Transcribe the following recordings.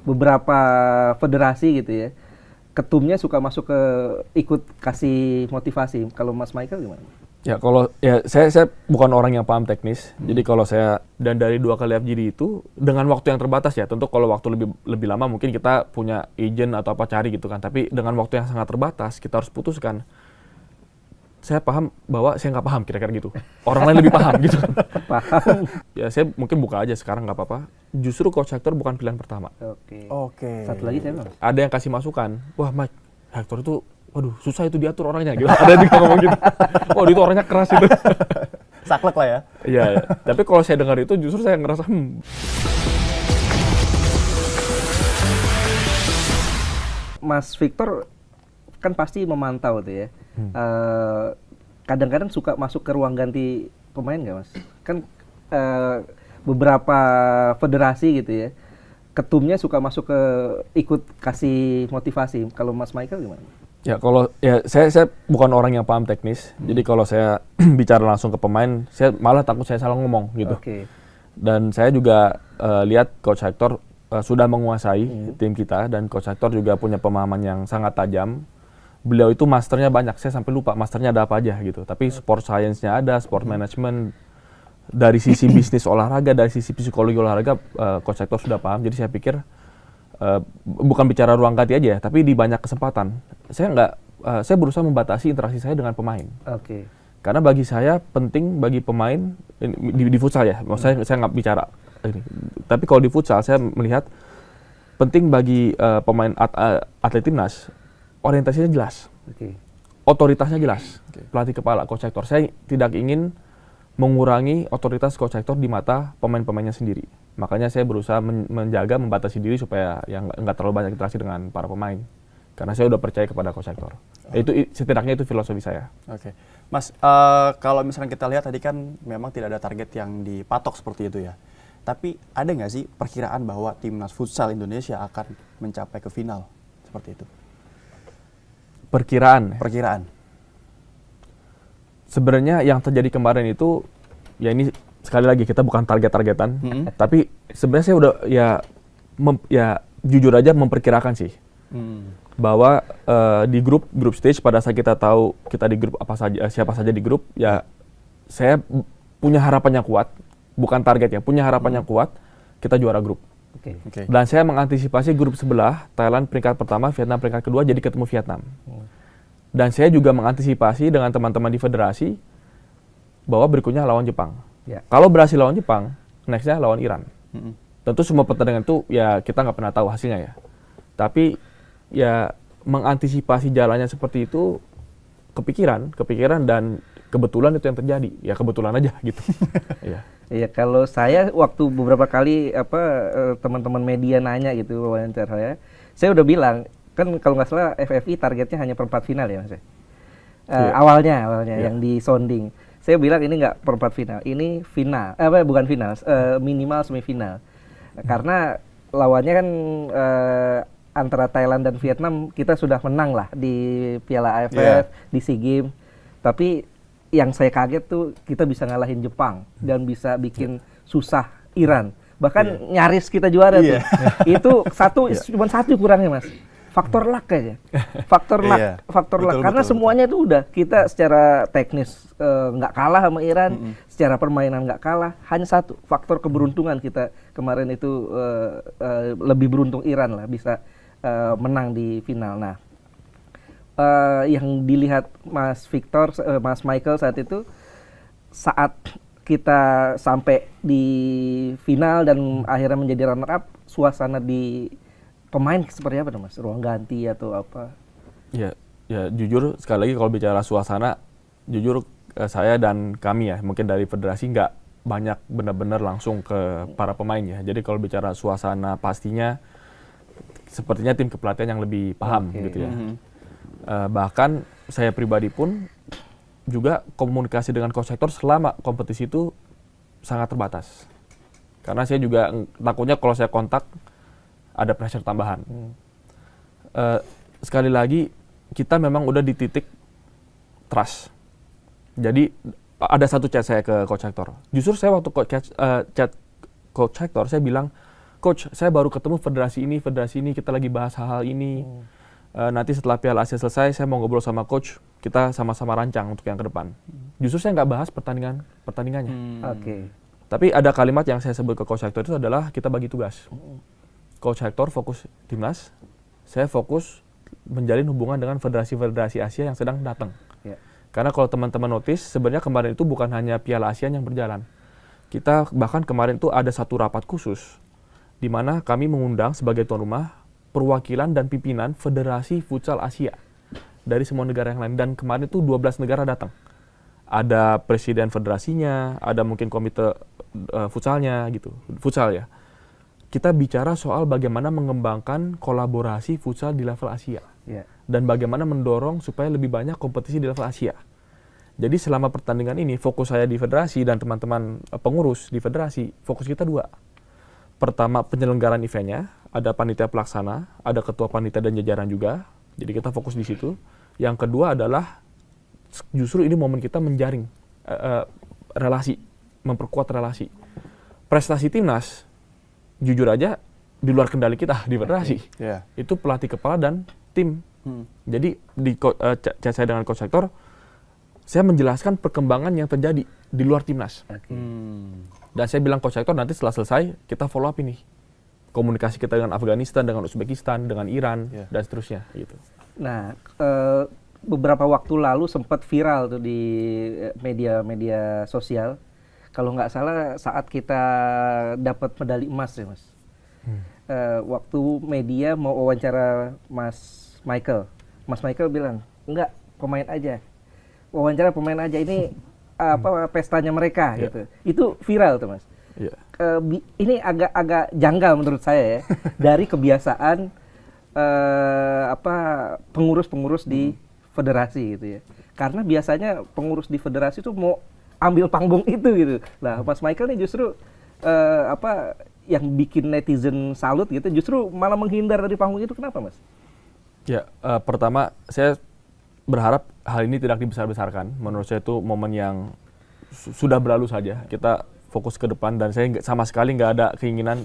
beberapa federasi gitu ya, ketumnya suka masuk ke ikut kasih motivasi. Kalau Mas Michael gimana? Ya kalau ya saya bukan orang yang paham teknis. Jadi kalau saya dan dari 2 kali FGD itu dengan waktu yang terbatas ya. Tentu kalau waktu lebih lama mungkin kita punya agent atau apa cari gitu kan. Tapi dengan waktu yang sangat terbatas kita harus putuskan. Saya paham bahwa saya nggak paham kira-kira gitu. Orang lain lebih paham gitu. Paham. Ya saya mungkin buka aja sekarang nggak apa-apa. Justru coach Hector bukan pilihan pertama. Oke. Satu lagi saya bilang. Ada yang kasih masukan. Wah Mike, Hector itu waduh, susah itu diatur orangnya gitu. Ada yang ngomong gitu. Waduh, itu orangnya keras itu. Saklek lah ya. Iya, tapi kalau saya dengar itu justru saya ngerasa Mas Victor kan pasti memantau tuh ya. Kadang-kadang suka masuk ke ruang ganti pemain nggak Mas? Kan beberapa federasi gitu ya, ketumnya suka masuk ke ikut kasih motivasi. Kalau Mas Michael gimana? ya kalau ya saya bukan orang yang paham teknis. Jadi kalau saya bicara langsung ke pemain, saya malah takut saya salah ngomong gitu. Dan saya juga lihat coach Hector sudah menguasai tim kita dan coach Hector juga punya pemahaman yang sangat tajam. Beliau itu masternya banyak, saya sampai lupa masternya ada apa aja gitu. Tapi sport science-nya ada, sport management, dari sisi bisnis olahraga, dari sisi psikologi olahraga, coach Hector sudah paham. Jadi saya pikir bukan bicara ruang ganti aja ya, tapi di banyak kesempatan. Saya berusaha membatasi interaksi saya dengan pemain. Karena bagi saya penting bagi pemain di futsal ya. Maksudnya saya nggak bicara ini. Tapi kalau di futsal saya melihat penting bagi pemain atlet timnas orientasinya jelas. Otoritasnya jelas. Pelatih kepala coach Hector. Saya tidak ingin mengurangi otoritas coach Hector di mata pemain-pemainnya sendiri. Makanya saya berusaha menjaga, membatasi diri supaya yang nggak terlalu banyak interaksi dengan para pemain. Karena saya udah percaya kepada coach Hector. Itu setidaknya itu filosofi saya. Mas, kalau misalnya kita lihat tadi kan memang tidak ada target yang dipatok seperti itu ya. Tapi ada nggak sih perkiraan bahwa timnas futsal Indonesia akan mencapai ke final seperti itu? Perkiraan. Sebenarnya yang terjadi kemarin itu ya ini sekali lagi kita bukan target-targetan, tapi sebenarnya saya udah jujur aja memperkirakan sih bahwa di grup stage pada saat kita tahu kita di grup apa saja, siapa saja di grup, ya saya punya harapan yang kuat, bukan target ya, punya harapan yang kuat kita juara grup. Dan saya mengantisipasi grup sebelah, Thailand peringkat pertama, Vietnam peringkat kedua, jadi ketemu Vietnam. Dan saya juga mengantisipasi dengan teman-teman di federasi bahwa berikutnya lawan Jepang. Kalau berhasil lawan Jepang, nextnya lawan Iran. Tentu semua pertandingan itu ya kita nggak pernah tahu hasilnya ya. Tapi ya mengantisipasi jalannya seperti itu kepikiran dan kebetulan itu yang terjadi. Ya kebetulan aja gitu. Iya, kalau saya waktu beberapa kali teman-teman media nanya gitu wawancara saya udah bilang kan kalau nggak salah FFI targetnya hanya perempat final ya Mas. Awalnya yang di sounding. Saya bilang ini nggak perempat final, ini final. Bukan final, minimal semifinal. Karena lawannya kan antara Thailand dan Vietnam kita sudah menang lah di Piala AFF, di SEA Games. Tapi yang saya kaget tuh kita bisa ngalahin Jepang dan bisa bikin susah Iran. Bahkan nyaris kita juara tuh. Itu cuma satu kurangnya Mas. Faktor luck aja. Faktor luck. Karena semuanya itu udah kita secara teknis nggak kalah sama Iran, secara permainan nggak kalah. Hanya satu faktor keberuntungan kita kemarin itu lebih beruntung Iran lah bisa menang di final. Nah, yang dilihat Mas Victor, Mas Michael saat itu saat kita sampai di final dan akhirnya menjadi runner up, suasana di pemain seperti apa Mas? Ruang ganti atau apa? Ya jujur sekali lagi kalau bicara suasana, jujur saya dan kami ya mungkin dari federasi nggak banyak benar-benar langsung ke para pemain ya. Jadi kalau bicara suasana pastinya sepertinya tim kepelatihan yang lebih paham gitu ya. Bahkan saya pribadi pun juga komunikasi dengan coach Hector selama kompetisi itu sangat terbatas. Karena saya juga takutnya kalau saya kontak ada pressure tambahan. Sekali lagi kita memang udah di titik trust. Jadi ada satu chat saya ke coach Hector. Justru saya waktu chat coach Hector saya bilang, coach saya baru ketemu federasi ini kita lagi bahas hal-hal ini. Nanti setelah Piala Asia selesai saya mau ngobrol sama coach, kita sama-sama rancang untuk yang ke depan. Justru saya nggak bahas pertandingannya. Oke. Tapi ada kalimat yang saya sebut ke Coach Hector itu adalah kita bagi tugas. Coach Hector fokus timnas, saya fokus menjalin hubungan dengan federasi-federasi Asia yang sedang datang. Ya. Karena kalau teman-teman notice, sebenarnya kemarin itu bukan hanya Piala Asia yang berjalan. Kita bahkan kemarin itu ada satu rapat khusus, di mana kami mengundang sebagai tuan rumah perwakilan dan pimpinan Federasi Futsal Asia dari semua negara yang lain. Dan kemarin itu 12 negara datang. Ada presiden federasinya, ada mungkin komite futsalnya gitu, futsal ya. Kita bicara soal bagaimana mengembangkan kolaborasi futsal di level Asia. Yeah. Dan bagaimana mendorong supaya lebih banyak kompetisi di level Asia. Jadi selama pertandingan ini, fokus saya di federasi dan teman-teman pengurus di federasi, fokus kita dua. Pertama, penyelenggaraan eventnya, ada panitia pelaksana, ada ketua panitia dan jajaran juga. Jadi kita fokus di situ. Yang kedua adalah, justru ini momen kita menjaring relasi, memperkuat relasi. Prestasi timnas, jujur aja, di luar kendali kita di federasi. Yeah. Itu pelatih kepala dan tim. Jadi di chat saya dengan Coach Hector, saya menjelaskan perkembangan yang terjadi di luar timnas. Dan saya bilang Coach Hector, nanti setelah selesai kita follow up ini. Komunikasi kita dengan Afghanistan, dengan Uzbekistan, dengan Iran, dan seterusnya. Gitu. Nah, beberapa waktu lalu sempat viral tuh di media sosial. Kalau nggak salah saat kita dapat medali emas ya Mas. Waktu media mau wawancara Mas Michael bilang, enggak, pemain aja. Wawancara pemain aja, ini pestanya mereka gitu. Itu viral tuh Mas. Yeah. Ini agak janggal menurut saya ya dari kebiasaan pengurus-pengurus di federasi gitu ya. Karena biasanya pengurus di federasi itu mau ambil panggung itu gitu. Nah, Mas Michael nih justru yang bikin netizen salut gitu, justru malah menghindar dari panggung itu. Kenapa Mas? Ya, pertama saya berharap hal ini tidak dibesar-besarkan. Menurut saya itu momen yang sudah berlalu saja. Kita fokus ke depan dan saya sama sekali nggak ada keinginan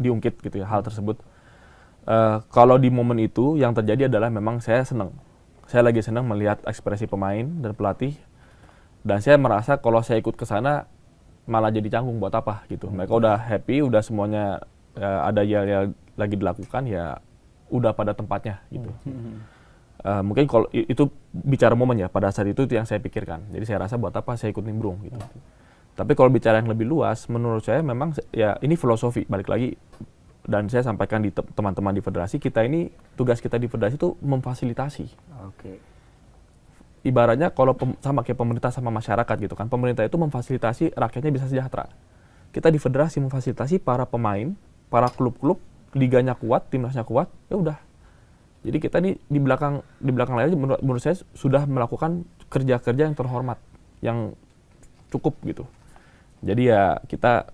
diungkit gitu ya hal tersebut. Kalau di momen itu yang terjadi adalah memang saya senang. Saya lagi senang melihat ekspresi pemain dan pelatih. Dan saya merasa kalau saya ikut ke sana malah jadi canggung buat apa gitu. Mereka udah happy, udah semuanya ada yang lagi dilakukan ya udah pada tempatnya gitu. Mungkin kalau itu bicara momen ya, pada saat itu yang saya pikirkan. Jadi saya rasa buat apa saya ikut nimbrung gitu. Tapi kalau bicara yang lebih luas, menurut saya memang ya ini filosofi, balik lagi. Dan saya sampaikan di teman-teman di federasi, kita ini, tugas kita di federasi itu memfasilitasi. Oke. Ibaratnya kalau sama kayak pemerintah sama masyarakat gitu kan. Pemerintah itu memfasilitasi rakyatnya bisa sejahtera. Kita di federasi memfasilitasi para pemain, para klub-klub, liganya kuat, timnasnya kuat, ya udah. Jadi kita nih di belakang layar menurut saya sudah melakukan kerja-kerja yang terhormat, yang cukup gitu. Jadi ya kita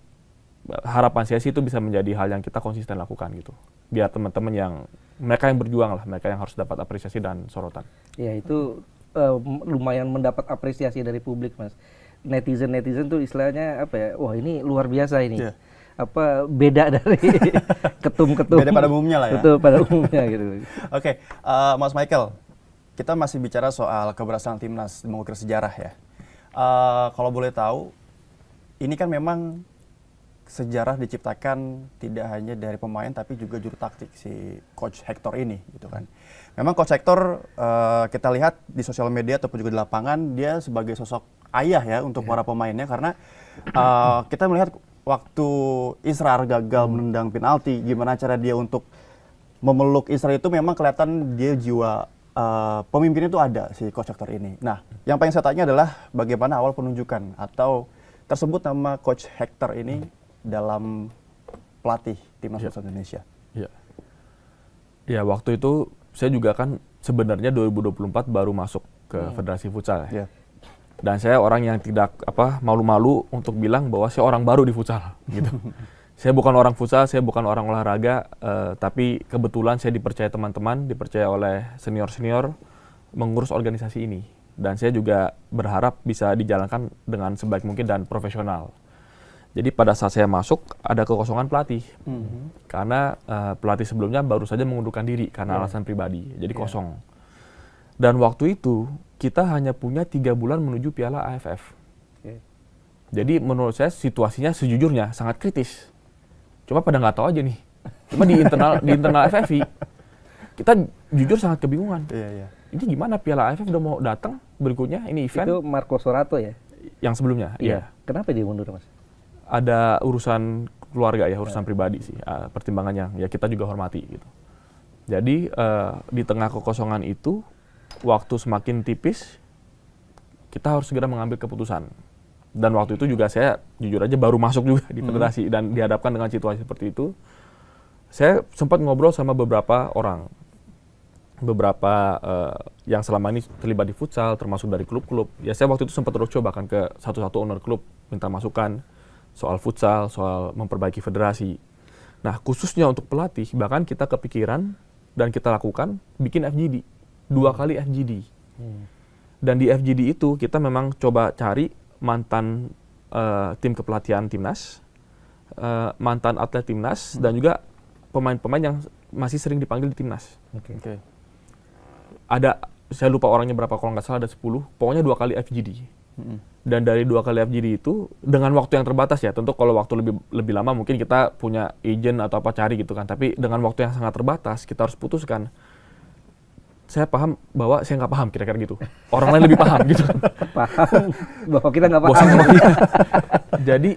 harapan saya sih itu bisa menjadi hal yang kita konsisten lakukan gitu. Biar teman-teman mereka yang berjuang lah, mereka yang harus dapat apresiasi dan sorotan. Ya itu lumayan mendapat apresiasi dari publik Mas. Netizen tuh istilahnya wah ini luar biasa ini. Yeah. Beda dari ketum-ketum. Beda pada umumnya lah ya. Betul, pada umumnya gitu. Oke, Mas Michael, kita masih bicara soal keberhasilan timnas mengukir sejarah ya. Kalau boleh tahu, ini kan memang sejarah diciptakan tidak hanya dari pemain tapi juga juru taktik si Coach Hector ini gitu kan. Memang Coach Hector kita lihat di sosial media ataupun juga di lapangan dia sebagai sosok ayah ya untuk para pemainnya karena kita melihat waktu Israr gagal menendang penalti, gimana cara dia untuk memeluk Israr itu memang kelihatan dia jiwa pemimpinnya itu ada si Coach Hector ini. Nah, yang paling saya tanya adalah bagaimana awal penunjukan atau tersebut nama Coach Hector ini dalam pelatih timnas futsal Indonesia. Iya. Ya, waktu itu saya juga kan sebenarnya 2024 baru masuk ke Federasi Futsal ya. Dan saya orang yang tidak malu-malu untuk bilang bahwa saya orang baru di futsal gitu. Saya bukan orang futsal, saya bukan orang olahraga, tapi kebetulan saya dipercaya teman-teman, dipercaya oleh senior-senior mengurus organisasi ini. Dan saya juga berharap bisa dijalankan dengan sebaik mungkin dan profesional. Jadi pada saat saya masuk ada kekosongan pelatih. Karena pelatih sebelumnya baru saja mengundurkan diri karena alasan pribadi. Jadi kosong. Dan waktu itu kita hanya punya 3 bulan menuju Piala AFF. Jadi menurut saya situasinya sejujurnya sangat kritis. Cuma pada nggak tahu aja nih. Cuma di internal FFI kita jujur sangat kebingungan. Ini gimana Piala AFF udah mau datang berikutnya, ini event. Itu Marco Sorato ya? Yang sebelumnya, iya. Kenapa dia mundur, Mas? Ada urusan keluarga ya, urusan pribadi sih, pertimbangannya. Ya kita juga hormati gitu. Jadi di tengah kekosongan itu, waktu semakin tipis, kita harus segera mengambil keputusan. Dan waktu itu juga saya jujur aja baru masuk juga di federasi dan dihadapkan dengan situasi seperti itu. Saya sempat ngobrol sama beberapa orang, beberapa yang selama ini terlibat di futsal, termasuk dari klub-klub. Ya saya waktu itu sempat roadshow bahkan ke satu-satu owner klub, minta masukan soal futsal, soal memperbaiki federasi. Nah khususnya untuk pelatih, bahkan kita kepikiran dan kita lakukan bikin FGD, 2 kali FGD. Dan di FGD itu kita memang coba cari mantan tim kepelatihan timnas, mantan atlet timnas, dan juga pemain-pemain yang masih sering dipanggil di timnas. Ada, saya lupa orangnya berapa, kalau nggak salah ada 10, pokoknya 2 kali FGD. Dan dari 2 kali FGD itu, dengan waktu yang terbatas ya, tentu kalau waktu lebih lama mungkin kita punya agent atau apa cari gitu kan, tapi dengan waktu yang sangat terbatas, kita harus putuskan. Saya paham bahwa saya nggak paham kira-kira gitu. Orang lain lebih paham gitu. Paham bahwa kita nggak paham. Bosan sama dia. Jadi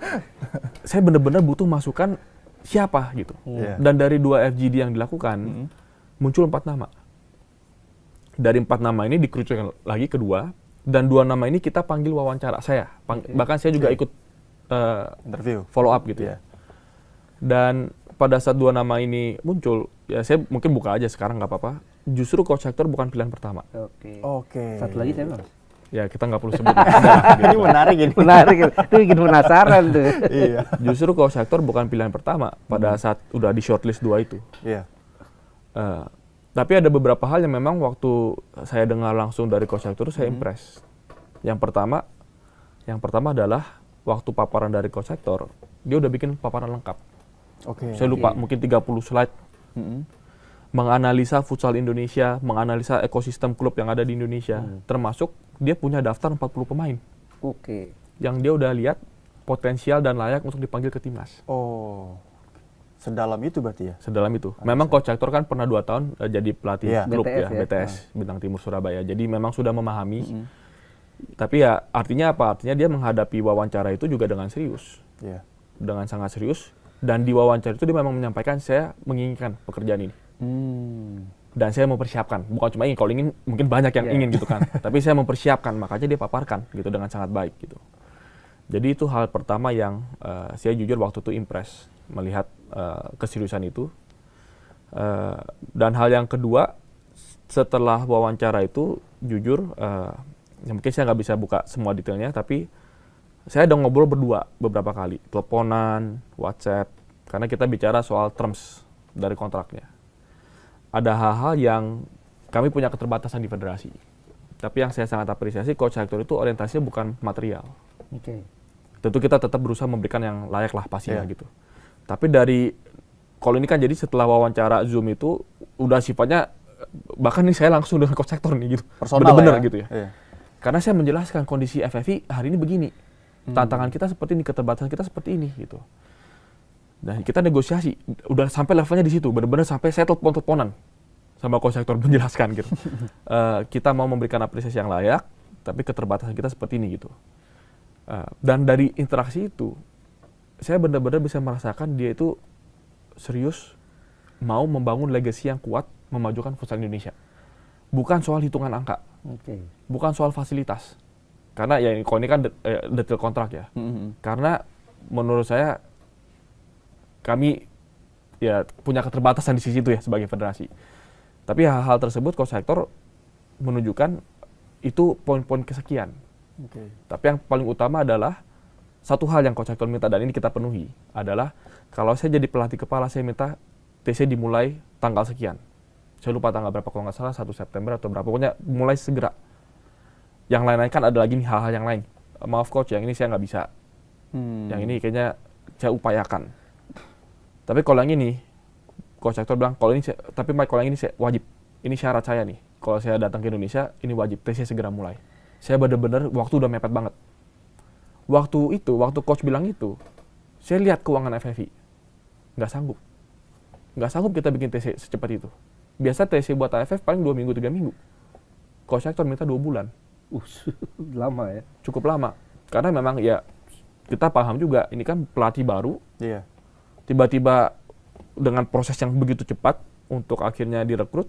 saya benar-benar butuh masukan siapa gitu. Dan dari 2 FGD yang dilakukan muncul 4 nama. Dari 4 nama ini dikerucutkan lagi kedua, dan 2 nama ini kita panggil wawancara saya. Bahkan saya juga ikut interview, follow up gitu ya. Dan pada saat 2 nama ini muncul, ya saya mungkin buka aja sekarang nggak apa-apa. Justru coach Hector bukan pilihan pertama. Oke. Satu lagi saya, Mas. Ya kita nggak perlu sebut. Ini menarik ini. Menarik, itu bikin penasaran tuh. Iya. Justru coach Hector bukan pilihan pertama pada saat udah di shortlist 2 itu. Iya. Tapi ada beberapa hal yang memang waktu saya dengar langsung dari coach Hector saya impress. Yang pertama adalah waktu paparan dari coach Hector, dia udah bikin paparan lengkap. Saya lupa, mungkin 30 slide. Menganalisa futsal Indonesia, menganalisa ekosistem klub yang ada di Indonesia, termasuk dia punya daftar 40 pemain. Yang dia udah lihat potensial dan layak untuk dipanggil ke timnas. Sedalam itu berarti ya? Sedalam itu. Memang coach Hector kan pernah 2 tahun jadi pelatih klub BTS, BTS Bintang Timur Surabaya. Jadi memang sudah memahami. Tapi ya artinya apa? Artinya dia menghadapi wawancara itu juga dengan serius. Dengan sangat serius. Dan di wawancara itu dia memang menyampaikan saya menginginkan pekerjaan ini. Dan saya mempersiapkan, bukan cuma ingin, kalau ingin mungkin banyak yang ingin gitu kan, tapi saya mempersiapkan, makanya dia paparkan gitu dengan sangat baik gitu. Jadi itu hal pertama yang saya jujur waktu itu impress melihat keseriusan itu. Dan hal yang kedua, setelah wawancara itu jujur, ya mungkin saya nggak bisa buka semua detailnya, tapi saya udah ngobrol berdua beberapa kali, teleponan, WhatsApp, karena kita bicara soal terms dari kontraknya. Ada hal-hal yang kami punya keterbatasan di federasi. Tapi yang saya sangat apresiasi, Coach Hector itu orientasinya bukan material. Tentu kita tetap berusaha memberikan yang layak lah pastinya gitu. Tapi dari, kalau ini kan jadi setelah wawancara Zoom itu, udah sifatnya, bahkan ini saya langsung dengan Coach Hector nih gitu. Bener-bener gitu ya. Karena saya menjelaskan kondisi FFI hari ini begini. Tantangan kita seperti ini, keterbatasan kita seperti ini gitu. Dan kita negosiasi, udah sampai levelnya di situ, benar-benar sampai saya telepon-teleponan sama Coach Hector menjelaskan gitu. Kita mau memberikan apresiasi yang layak, tapi keterbatasan kita seperti ini gitu. Dan dari interaksi itu, saya benar-benar bisa merasakan dia itu serius mau membangun legacy yang kuat, memajukan futsal Indonesia. Bukan soal hitungan angka, bukan soal fasilitas. Karena ya kalau ini kan detail kontrak ya. Karena menurut saya kami ya punya keterbatasan di sisi itu ya sebagai federasi. Tapi hal-hal tersebut Coach Hector menunjukkan itu poin-poin kesekian. Tapi yang paling utama adalah satu hal yang Coach Hector minta dan ini kita penuhi adalah kalau saya jadi pelatih kepala saya minta TC dimulai tanggal sekian. Saya lupa tanggal berapa kalau nggak salah 1 September atau berapa. Pokoknya mulai segera. Yang lain-lain kan ada lagi nih hal-hal yang lain. Maaf coach, yang ini saya nggak bisa. Yang ini kayaknya saya upayakan. Tapi kalau yang ini, Coach Hector bilang, tapi Mike, kalau yang ini saya wajib. Ini syarat saya nih. Kalau saya datang ke Indonesia, ini wajib. TC segera mulai. Saya benar-benar waktu udah mepet banget. Waktu coach bilang itu, saya lihat keuangan FFI. Nggak sanggup kita bikin TC secepat itu. Biasa TC buat AFF paling 2 minggu, 3 minggu. Coach Hector minta 2 bulan. Lama ya? Cukup lama. Karena memang ya, kita paham juga, ini kan pelatih baru. Iya. Tiba-tiba dengan proses yang begitu cepat, untuk akhirnya direkrut,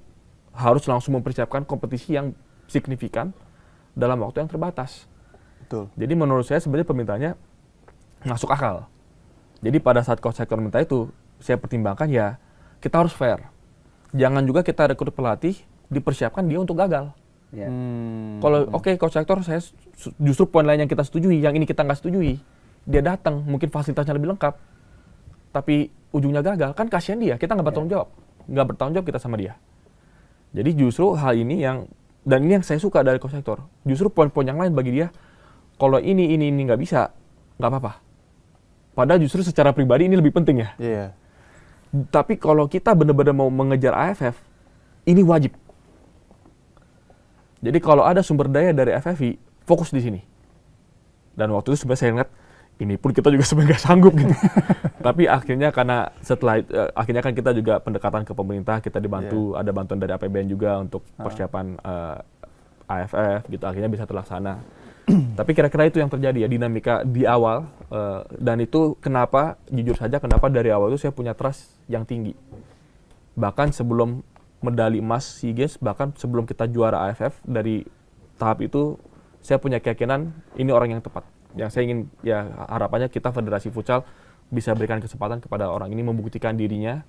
harus langsung mempersiapkan kompetisi yang signifikan dalam waktu yang terbatas. Betul. Jadi menurut saya sebenarnya permintaannya masuk akal. Jadi pada saat Coach Hector minta itu, saya pertimbangkan ya kita harus fair. Jangan juga kita rekrut pelatih dipersiapkan dia untuk gagal. Ya. Kalau Coach Hector, saya justru poin lain yang kita setujui, yang ini kita nggak setujui. Dia datang, mungkin fasilitasnya lebih lengkap, tapi ujungnya gagal, kan kasihan dia. Kita nggak bertanggung jawab, kita sama dia. Jadi justru hal ini dan ini yang saya suka dari Coach Hector. Justru poin-poin yang lain bagi dia, kalau ini nggak bisa, nggak apa-apa. Padahal justru secara pribadi ini lebih penting ya. Iya. Tapi kalau kita benar-benar mau mengejar AFF, ini wajib. Jadi kalau ada sumber daya dari FFI, fokus di sini. Dan waktu itu sebenarnya saya ingat, ini pun kita juga sebenarnya nggak sanggup gitu. Tapi akhirnya karena akhirnya kan kita juga pendekatan ke pemerintah, kita dibantu, ada bantuan dari APBN juga untuk persiapan AFF gitu, akhirnya bisa terlaksana. Tapi kira-kira itu yang terjadi ya, dinamika di awal, dan itu kenapa dari awal itu saya punya trust yang tinggi. Bahkan sebelum medali emas SEA Games, bahkan sebelum kita juara AFF, dari tahap itu saya punya keyakinan ini orang yang tepat. Yang saya ingin, ya harapannya kita Federasi Futsal bisa berikan kesempatan kepada orang ini membuktikan dirinya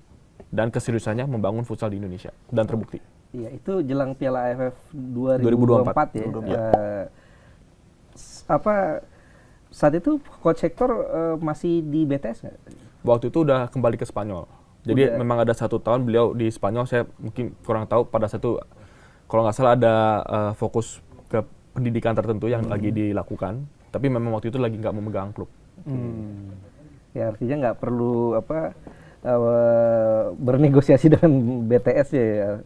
dan keseriusannya membangun futsal di Indonesia, dan terbukti. Iya, itu jelang Piala AFF 2024 ya. Saat itu Coach Hector masih di BTS nggak? Waktu itu udah kembali ke Spanyol. Jadi memang ada 1 tahun beliau di Spanyol, saya mungkin kurang tahu pada kalau nggak salah ada fokus ke pendidikan tertentu yang lagi dilakukan. Tapi memang waktu itu lagi nggak memegang klub. Ya artinya nggak perlu bernegosiasi dengan BTS ya.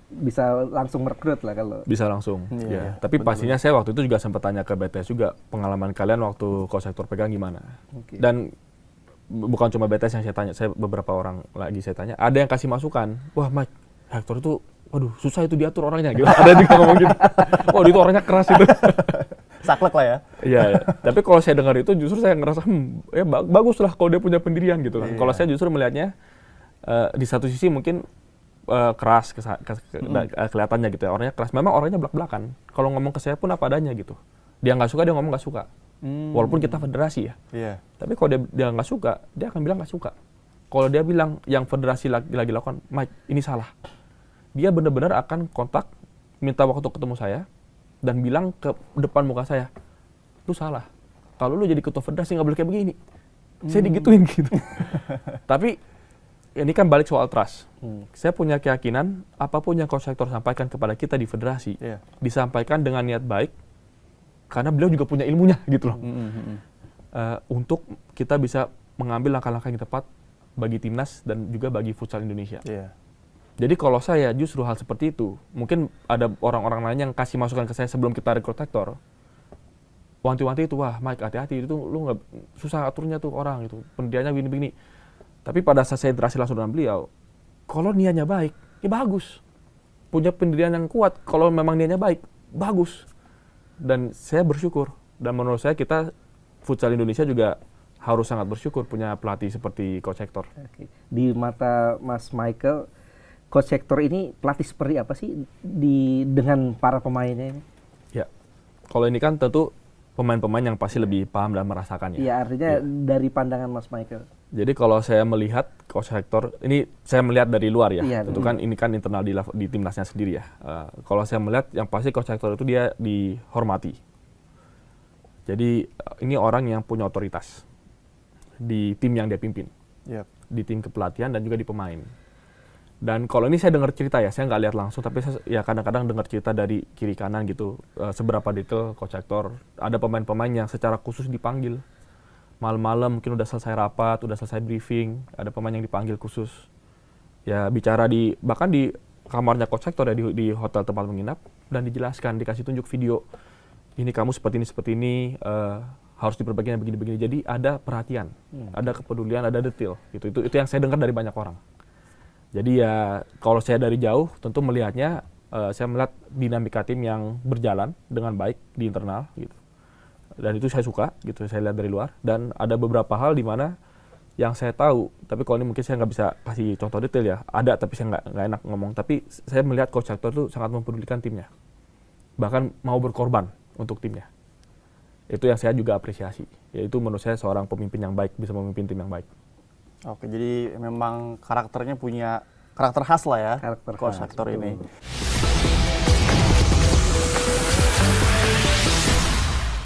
Bisa langsung merekrut lah kalau. Bisa langsung. Ya. Tapi pastinya saya waktu itu juga sempat tanya ke BTS juga, pengalaman kalian waktu Coach Hector pegang gimana. Dan bukan cuma BTS yang saya tanya, saya beberapa orang lagi saya tanya, ada yang kasih masukan, wah Mike, Hector itu, waduh susah itu diatur orangnya gitu. Ada juga ngomong gitu, oh itu orangnya keras itu. Saklek lah ya. Iya, tapi kalau saya dengar itu justru saya ngerasa, ya bagus lah kalau dia punya pendirian gitu kan. Kalau saya justru melihatnya, di satu sisi mungkin keras, kelihatannya gitu ya, orangnya keras. Memang orangnya belak-belakan, kalau ngomong ke saya pun apa adanya gitu. Dia nggak suka, dia ngomong nggak suka. Walaupun kita federasi ya. Tapi kalau dia nggak suka, dia akan bilang nggak suka. Kalau dia bilang yang federasi lagi lakukan, Mike, ini salah. Dia benar-benar akan kontak, minta waktu ketemu saya, dan bilang ke depan muka saya, lu salah. Kalau lu jadi ketua federasi nggak boleh kayak begini. Saya digituin gitu. Tapi ini kan balik soal trust. Saya punya keyakinan apapun yang Coach Hector sampaikan kepada kita di federasi, disampaikan dengan niat baik, karena beliau juga punya ilmunya gitu loh. Untuk kita bisa mengambil langkah-langkah yang tepat bagi timnas dan juga bagi futsal Indonesia. Jadi kalau saya justru hal seperti itu, mungkin ada orang-orang lain yang kasih masukan ke saya sebelum kita rekrut Hector. Wanti-wanti itu, wah Mike hati-hati, itu lu nggak susah aturnya tuh orang itu, pendiriannya begini-begini. Tapi pada saat saya interaksi langsung dengan beliau, kalau niatnya baik, ya bagus. Punya pendirian yang kuat, kalau memang niatnya baik, bagus. Dan saya bersyukur. Dan menurut saya kita futsal Indonesia juga harus sangat bersyukur punya pelatih seperti Coach Hector. Di mata Mas Michael, Coach Hector ini pelatih seperti apa sih dengan para pemainnya ini? Ya, kalau ini kan tentu pemain-pemain yang pasti lebih paham dan merasakannya. Iya, artinya dari pandangan Mas Michael. Jadi kalau saya melihat Coach Hector, ini saya melihat dari luar ya, tentu kan ini kan internal di timnasnya sendiri ya. Kalau saya melihat yang pasti Coach Hector itu dia dihormati. Jadi ini orang yang punya otoritas di tim yang dia pimpin, di tim kepelatihan dan juga di pemain. Dan kalau ini saya dengar cerita ya, saya nggak lihat langsung, tapi saya ya kadang-kadang dengar cerita dari kiri kanan gitu, seberapa detail Coach Hector. Ada pemain-pemain yang secara khusus dipanggil malam-malam mungkin udah selesai rapat, udah selesai briefing, ada pemain yang dipanggil khusus. Ya bicara bahkan di kamarnya Coach Hector ya, di hotel tempat menginap, dan dijelaskan, dikasih tunjuk video. Ini kamu seperti ini, harus diperbaiki begini-begini. Jadi ada perhatian, ada kepedulian, ada detail. Itu yang saya dengar dari banyak orang. Jadi ya kalau saya dari jauh tentu melihatnya, saya melihat dinamika tim yang berjalan dengan baik di internal gitu. Dan itu saya suka gitu, saya lihat dari luar. Dan ada beberapa hal di mana yang saya tahu, tapi kalau ini mungkin saya nggak bisa kasih contoh detail ya. Ada tapi saya nggak enak ngomong. Tapi saya melihat Coach Hector itu sangat mempedulikan timnya, bahkan mau berkorban untuk timnya. Itu yang saya juga apresiasi. Yaitu menurut saya seorang pemimpin yang baik, bisa memimpin tim yang baik. Oke, jadi memang karakternya punya karakter khas lah ya, Karakter Coach khas, Hector betul. ini.